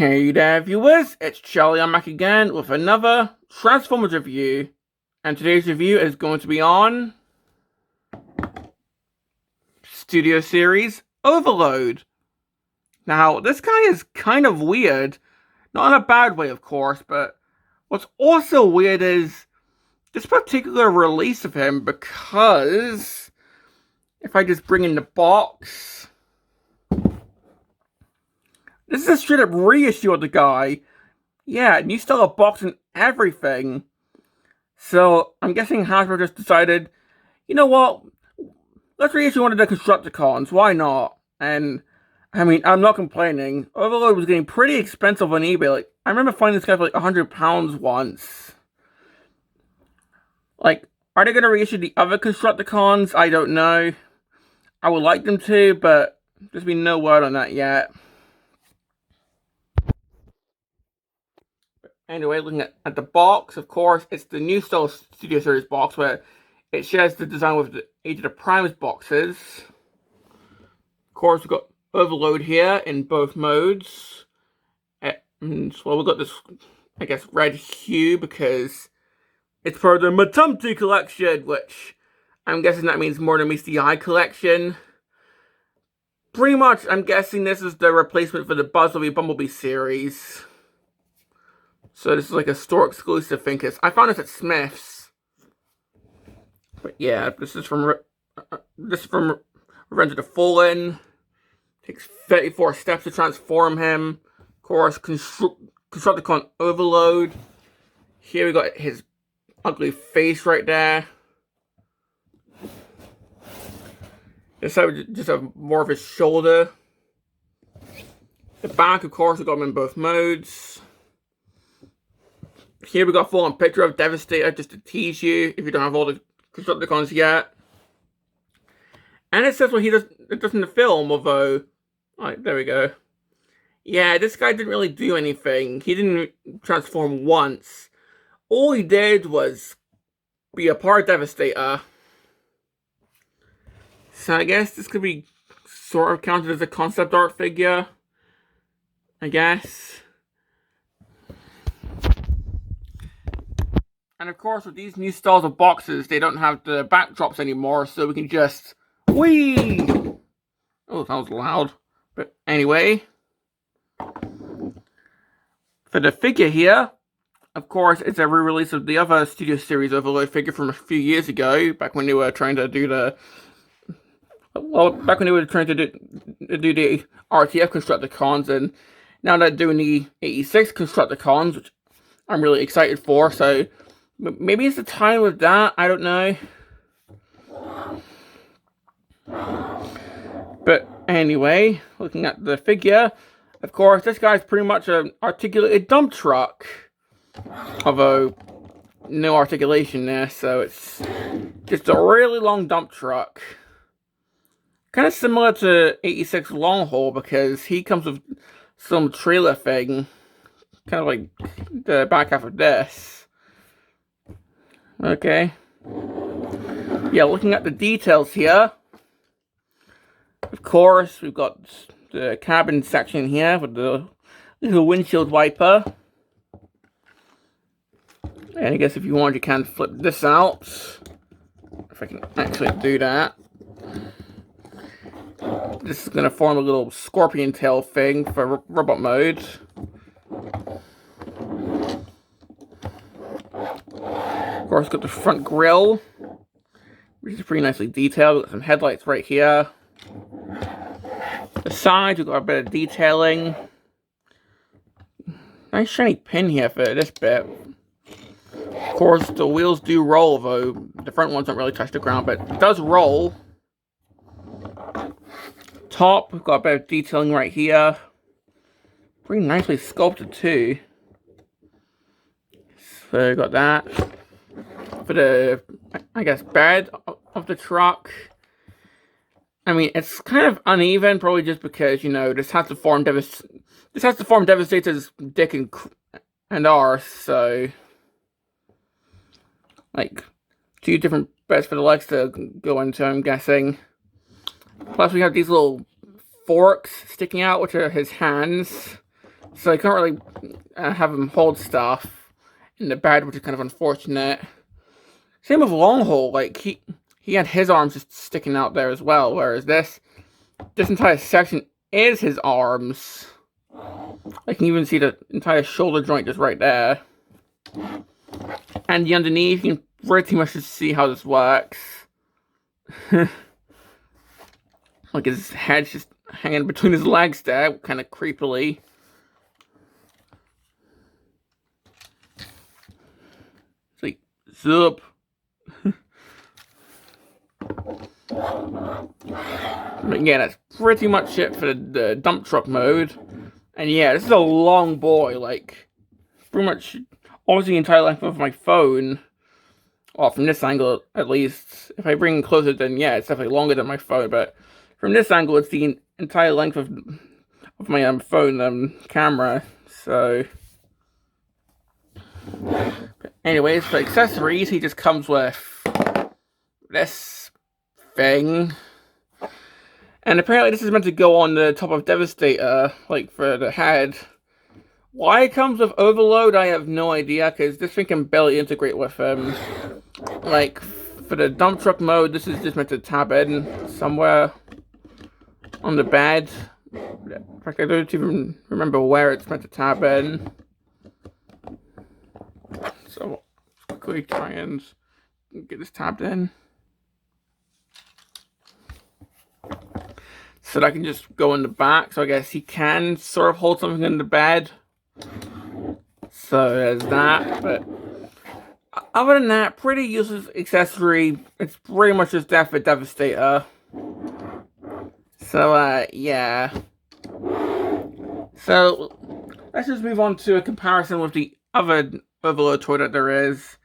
Hey there viewers, it's Charlie. I'm back again with another Transformers review, and today's review is going to be on Studio Series Overload. Now, this guy is kind of weird, not in a bad way of course, but what's also weird is this particular release of him, because if I just bring in the box, this is a straight up reissue of the guy. Yeah, and you still have a box and everything. So, I'm guessing Hasbro just decided, you know what? Let's reissue one of the Constructicons. Why not? And, I mean, I'm not complaining. Overload was getting pretty expensive on eBay. Like, I remember finding this guy for like £100 once. Like, are they going to reissue the other Constructicons? I don't know. I would like them to, but there's been no word on that yet. Anyway, looking at the box, of course, it's the new style Studio Series box where it shares the design with the Age of the Primes boxes. Of course, we've got Overload here in both modes. And so we've got this, I guess, red hue because it's part of the Matumti collection, which I'm guessing that means more than meets the eye collection. Pretty much, I'm guessing this is the replacement for the Bumblebee series. So this is like a store exclusive thing, because I found this at Smith's. But yeah, this is from Revenge of the Fallen. Takes 34 steps to transform him. Of course, Constructicon Overload. Here we got his ugly face right there. This side we just have more of his shoulder. The back, of course, we got him in both modes. Here we got a full-on picture of Devastator, just to tease you, if you don't have all the Constructicons yet. And it says what it does in the film, although... Alright, there we go. Yeah, this guy didn't really do anything. He didn't transform once. All he did was be a part of Devastator. So I guess this could be sort of counted as a concept art figure. I guess. And of course, with these new styles of boxes, they don't have the backdrops anymore, so we can just... Whee! Oh, that was loud. But anyway. For the figure here, of course, it's a re-release of the other Studio Series Overload figure from a few years ago, back when they were trying to do the... Well, back when they were trying to do the RTF Constructicons, and now they're doing the 86 Constructicons, which I'm really excited for, so... Maybe it's the time with that, I don't know. But anyway, looking at the figure, of course, this guy's pretty much an articulated dump truck. Although, no articulation there, so it's just a really long dump truck. Kind of similar to 86 Long Haul, because he comes with some trailer thing. Kind of like the back half of this. Okay. Yeah, looking at the details here. Of course, we've got the cabin section here with the little windshield wiper. And I guess if you want, you can flip this out. If I can actually do that. This is going to form a little scorpion tail thing for robot mode. Of course, got the front grille, which is pretty nicely detailed. We've got some headlights right here. The sides, we've got a bit of detailing. Nice shiny pin here for this bit. Of course, the wheels do roll, though the front ones don't really touch the ground, but it does roll. Top, we've got a bit of detailing right here. Pretty nicely sculpted, too. So, we've got that. For the, I guess, bed of the truck. I mean, it's kind of uneven, probably just because, you know, this has to form Devastator's dick and arse, so... Like, 2 different beds for the legs to go into, I'm guessing. Plus, we have these little forks sticking out, which are his hands. So I can't really have him hold stuff in the bed, which is kind of unfortunate. Same with Longhole, like he had his arms just sticking out there as well, whereas this entire section is his arms. I can even see the entire shoulder joint just right there. And the underneath, you can pretty much just see how this works. Like his head's just hanging between his legs there, kind of creepily. It's like, zup. But yeah, that's pretty much it for the dump truck mode. And yeah, this is a long boy, like, pretty much almost the entire length of my phone. Well, from this angle, at least. If I bring it closer, then yeah, it's definitely longer than my phone, but from this angle, it's the entire length of my phone camera, so... But anyways, for accessories, he just comes with this thing. And apparently this is meant to go on the top of Devastator, like for the head. Why it comes with Overload, I have no idea, because this thing can barely integrate with him. Like, for the dump truck mode, this is just meant to tab in somewhere on the bed. In fact, I don't even remember where it's meant to tab in. So, quickly try and get this tabbed in. So that I can just go in the back. So I guess he can sort of hold something in the bed. So there's that. But other than that, pretty useless accessory. It's pretty much just there for Devastator. So yeah. So let's just move on to a comparison with the other Overload toy that there is.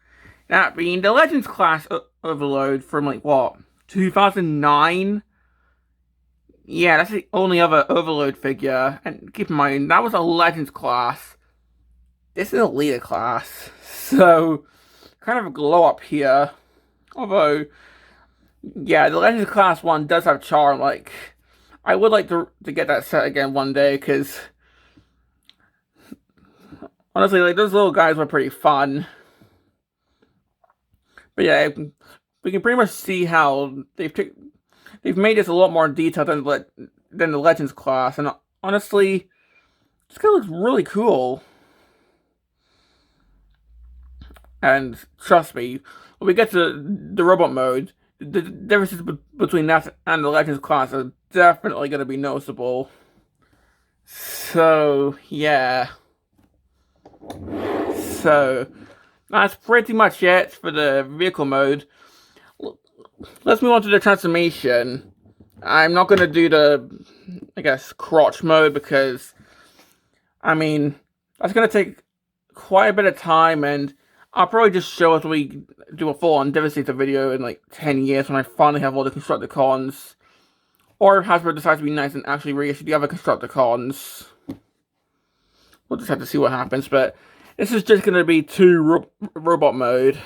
That being the Legends class Overload from like what, 2009? Yeah, that's the only other Overload figure. And keep in mind, that was a Legends class. This is a Leader class. So, kind of a glow up here. Although, yeah, the Legends class one does have charm. Like, I would like to get that set again one day, because honestly, like, those little guys were pretty fun. But yeah, we can pretty much see how they've made this a lot more detailed than the Legends class, and honestly, this guy looks really cool. And trust me, when we get to the robot mode, the differences between that and the Legends class are definitely going to be noticeable. So, yeah. So, that's pretty much it for the vehicle mode. Let's move on to the transformation. I'm not going to do the, I guess, crotch mode, because, I mean, that's going to take quite a bit of time, and I'll probably just show us when we do a full-on Devastator video in like 10 years when I finally have all the Constructicons. Or if Hasbro decides to be nice and actually reissue the other Constructicons. We'll just have to see what happens, but this is just going to be robot mode.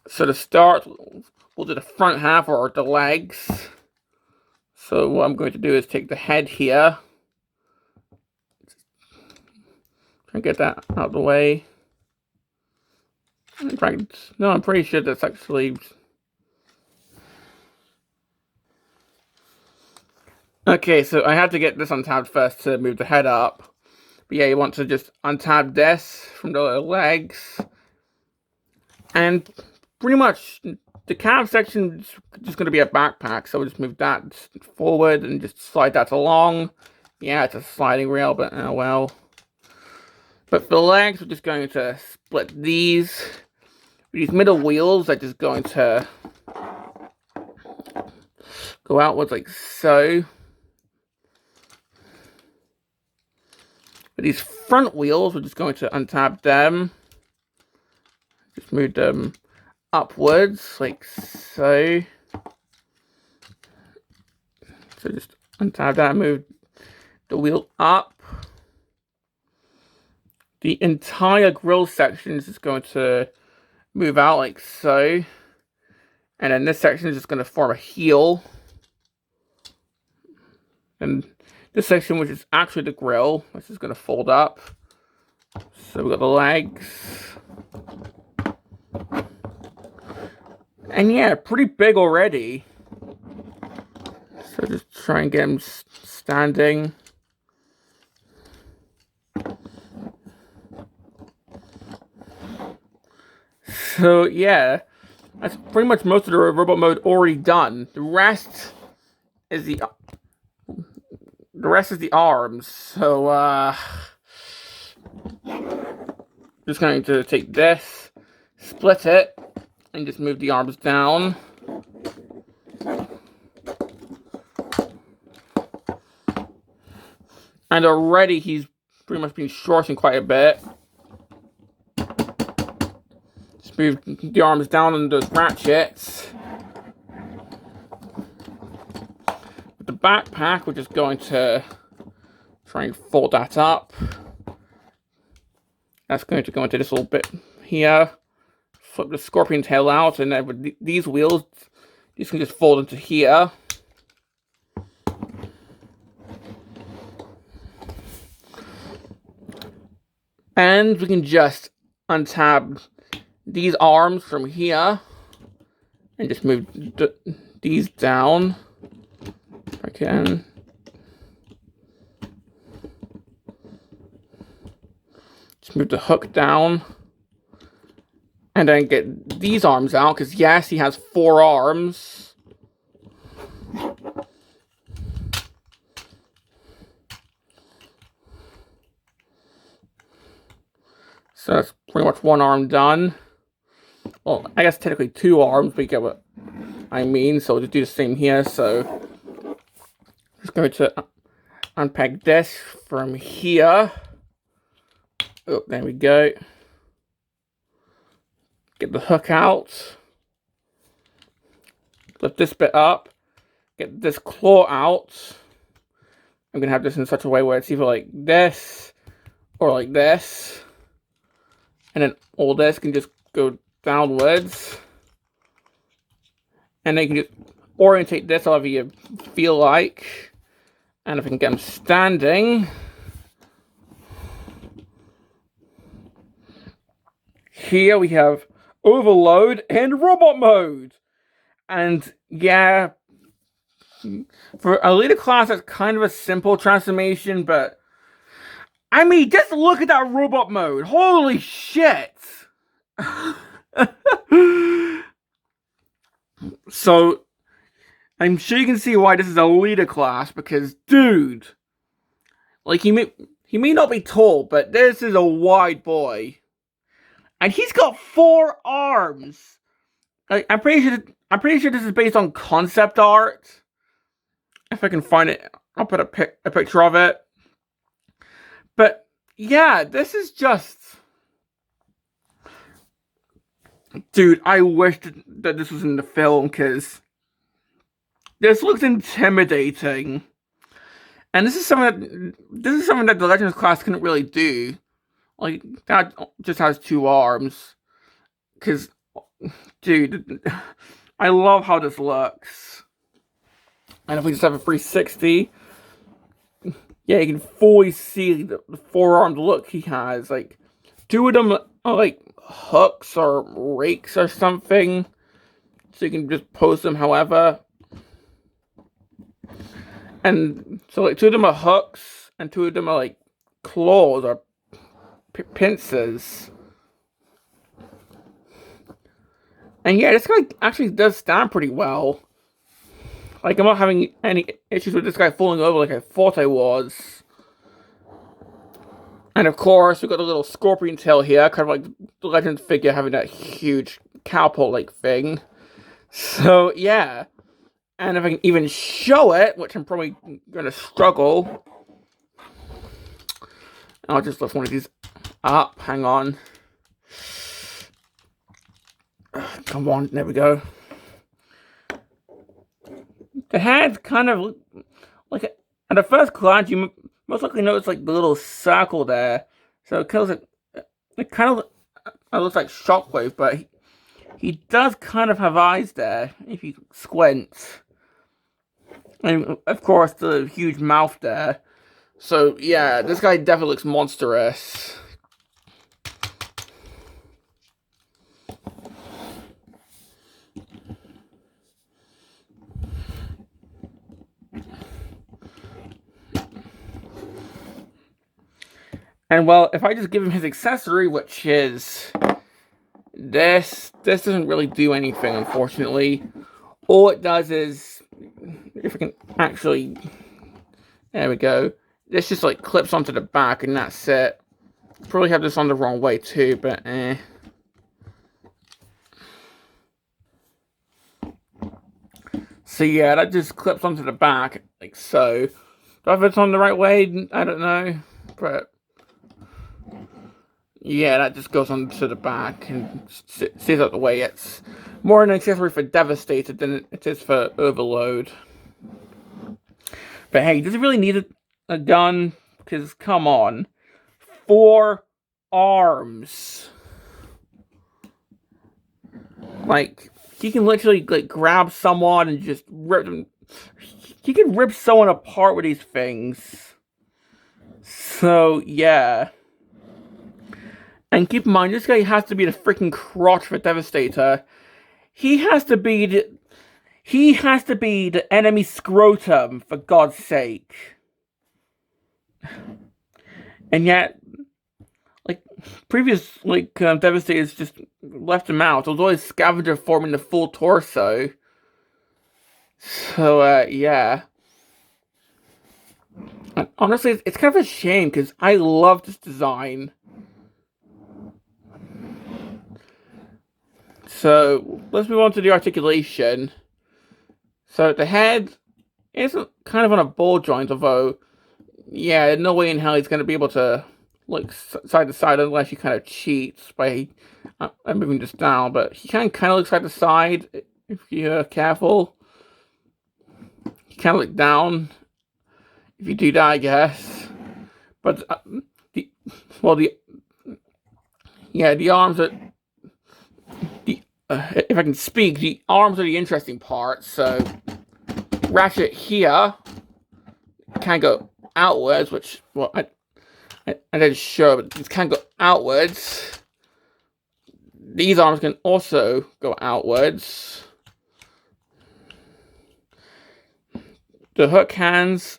So to start, we'll do the front half, or the legs. So what I'm going to do is take the head here. Try and get that out of the way. In fact, no, I'm pretty sure that's actually... Okay, so I had to get this untabbed first to move the head up. But yeah, you want to just untab this from the legs. And pretty much the cab section is just going to be a backpack, so we'll just move that forward and just slide that along. Yeah, it's a sliding rail, but oh well. But for the legs, we're just going to split these. These middle wheels are just going to go outwards like so. But these front wheels, we're just going to untab them. Just move them upwards, like so. So just untab that, move the wheel up. The entire grille section is just going to move out like so. And then this section is just going to form a heel. And this section, which is actually the grill, which is going to fold up. So we've got the legs. And yeah, pretty big already. So just try and get him standing. So yeah, that's pretty much most of the robot mode already done. The rest is the arms. So just going to take this, split it, and just move the arms down. And already he's pretty much been shortened quite a bit. Just move the arms down on those ratchets. With the backpack, we're just going to try and fold that up. That's going to go into this little bit here. Flip the scorpion tail out, and then with these wheels, these can just fold into here. And we can just untab these arms from here and just move these down if I can. Just move the hook down. And then get these arms out, because yes, he has 4 arms. So that's pretty much 1 arm done. Well, I guess technically 2 arms, but you get what I mean. So we'll just do the same here. So just going to unpack this from here. Oh, there we go. Get the hook out. Lift this bit up. Get this claw out. I'm going to have this in such a way where it's either like this or like this. And then all this can just go downwards. And then you can just orientate this however you feel like. And if I can get them standing. Here we have overload and robot mode. And yeah, for a leader class, that's kind of a simple transformation, but I mean, just look at that robot mode. Holy shit. So, I'm sure you can see why this is a leader class, because, dude, like, he may not be tall, but this is a wide boy. And he's got 4 arms. Like, I'm pretty sure this is based on concept art. If I can find it, I'll put a picture of it. But yeah, this is just, dude, I wish that this was in the film, because this looks intimidating. And this is something that the Legends class couldn't really do. Like, that just has 2 arms. Because, dude, I love how this looks. And if we just have a 360, yeah, you can fully see the 4-armed look he has. Like, 2 of them are like hooks or rakes or something. So you can just pose them however. And so, like, 2 of them are hooks, and 2 of them are like claws or pincers. And yeah, this guy actually does stand pretty well. Like, I'm not having any issues with this guy falling over like I thought I was. And of course, we've got the little scorpion tail here, kind of like the Legends figure having that huge cowpole-like thing. So, yeah. And if I can even show it, which I'm probably going to struggle, I'll just lift one of these up. Hang on. Come on, there we go. The head kind of, like, at a first glance, you most likely notice, like, the little circle there. So it kind of looks like Shockwave, but he does kind of have eyes there, if you squint. And, of course, the huge mouth there. So, yeah, this guy definitely looks monstrous. And, well, if I just give him his accessory, which is this doesn't really do anything, unfortunately. All it does is, if I can actually, there we go. This just, like, clips onto the back, and that's it. Probably have this on the wrong way, too, but, So, yeah, that just clips onto the back, like so. Do I have it on the right way? I don't know, but yeah, that just goes onto the back and stays out the way. It's more an accessory for Devastator than it is for Overload. But hey, does it really need a gun? Because, come on. 4 arms. Like, he can literally, like, grab someone and just rip them. He can rip someone apart with these things. So, yeah. And keep in mind, this guy has to be the freaking crotch for Devastator. He has to be the enemy scrotum, for God's sake. And yet, like, previous, like, Devastators just left him out. It was always Scavenger forming the full torso. So, yeah. And honestly, it's kind of a shame, because I love this design. So, let's move on to the articulation. So, the head is kind of on a ball joint, although, yeah, no way in hell he's going to be able to look side to side unless he kind of cheats by moving this down. But he can kind of look side to side if you're careful. He kind of look down if you do that, I guess. But, the arms are... if I can speak, the arms are the interesting part. So, Ratchet here can go outwards, which, well, I didn't show, but it can go outwards. These arms can also go outwards. The hook hands,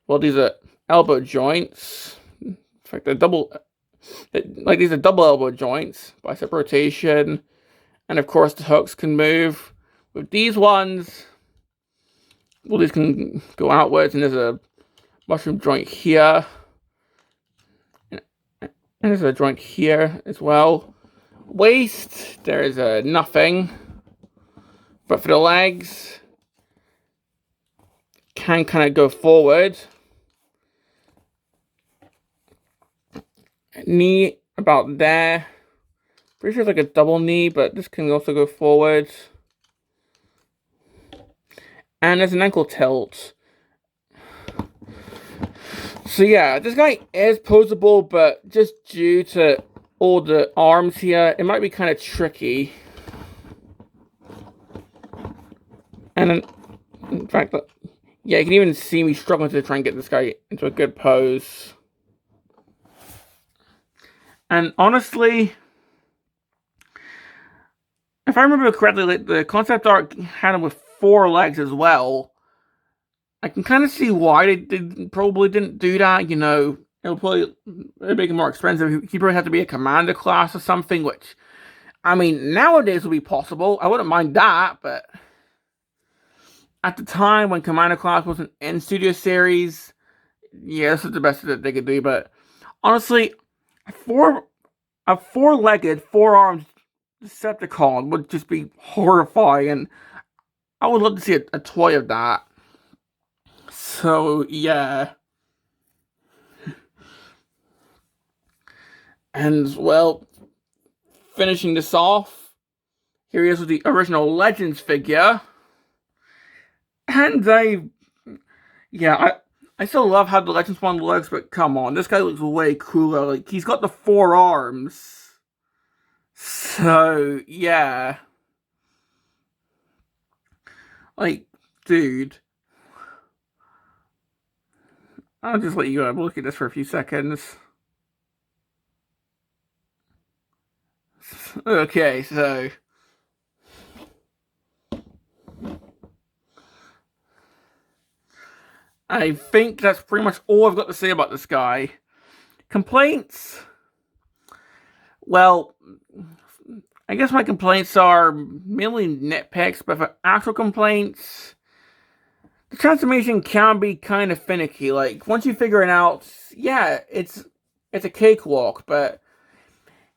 well, these are elbow joints. In fact, they're these are double elbow joints, bicep rotation. And of course, the hooks can move. With these ones, well, these can go outwards, and there's a mushroom joint here. And there's a joint here as well. Waist, there is nothing. But for the legs, can kind of go forward. Knee about there. Pretty sure it's like a double knee, but this can also go forward. And there's an ankle tilt. So yeah, this guy is posable, but just due to all the arms here, it might be kind of tricky. And then, in fact, yeah, you can even see me struggling to try and get this guy into a good pose. And honestly, if I remember correctly, like, the concept art had him with 4 legs as well. I can kind of see why they probably didn't do that. You know, it'll probably make it more expensive. He probably have to be a commander class or something, which, I mean, nowadays would be possible. I wouldn't mind that, but at the time when commander class wasn't in Studio Series, yeah, this is the best that they could do. But honestly, a 4-legged, 4-armed Decepticon would just be horrifying, and I would love to see a toy of that. So, yeah. And, well, finishing this off, here he is with the original Legends figure. And I still love how the Legends one looks, but come on, this guy looks way cooler. Like, he's got the 4 arms. So, yeah. Like, dude. I'll just let you look at this for a few seconds. Okay, so I think that's pretty much all I've got to say about this guy. Complaints? Well, I guess my complaints are mainly nitpicks, but for actual complaints, the transformation can be kind of finicky. Like, once you figure it out, yeah, it's a cakewalk, but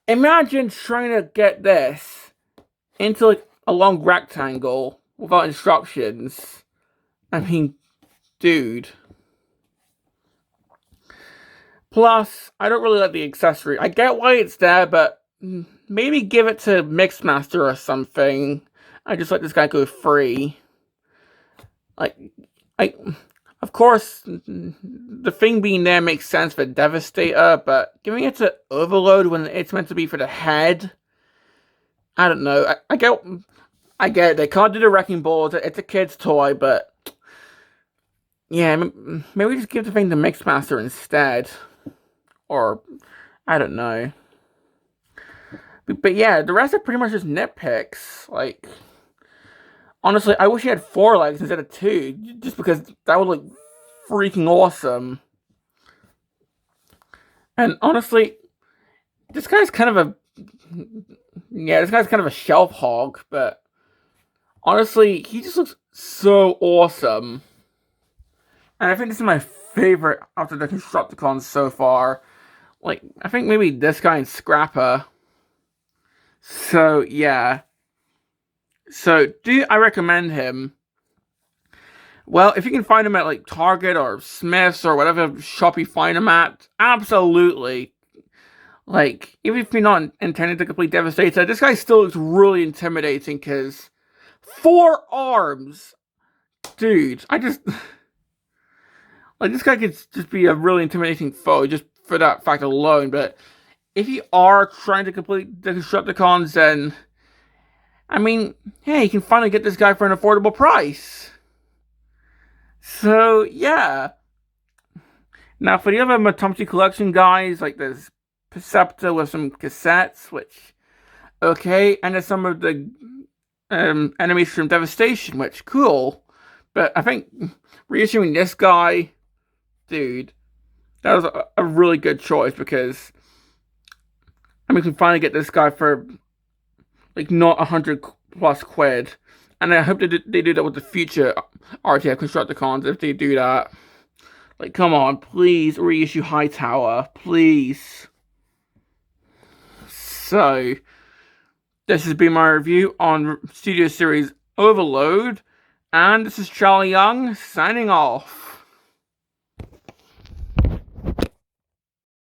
imagine trying to get this into, like, a long rectangle without instructions. I mean, dude. Plus, I don't really like the accessory. I get why it's there, but maybe give it to Mixmaster or something. I just let this guy go free. Like, of course, the thing being there makes sense for Devastator, but giving it to Overload when it's meant to be for the head, I don't know. I get it. They can't do the Wrecking Ball. It's a kid's toy, but yeah, maybe just give the thing to Mixmaster instead. Or, I don't know. But yeah, the rest are pretty much just nitpicks. Like, honestly, I wish he had 4 legs instead of 2, just because that would look freaking awesome. And honestly, this guy's kind of a shelf hog, but honestly, he just looks so awesome. And I think this is my favorite after the Constructicons so far. Like, I think maybe this guy and Scrapper. So, yeah. So, do I recommend him? Well, if you can find him at, like, Target or Smith's or whatever shop you find him at, absolutely. Like, even if you're not intending to complete Devastator, this guy still looks really intimidating, because 4 arms! Dude, I just... Like, this guy could just be a really intimidating foe, just for that fact alone, but if you are trying to complete the Constructicons, then, I mean, hey, you can finally get this guy for an affordable price. So, yeah. Now, for the other Matomchi Collection guys, like there's Perceptor with some cassettes, which, okay, and there's some of the enemies from Devastation, which, cool. But I think reissuing this guy, dude, that was a really good choice, because I mean, we can finally get this guy for, like, not 100 plus quid. And I hope they do that with the future RTF Constructicons, if they do that. Like, come on, please reissue Hightower, please. So, this has been my review on Studio Series Overload, and this is Charlie Young, signing off.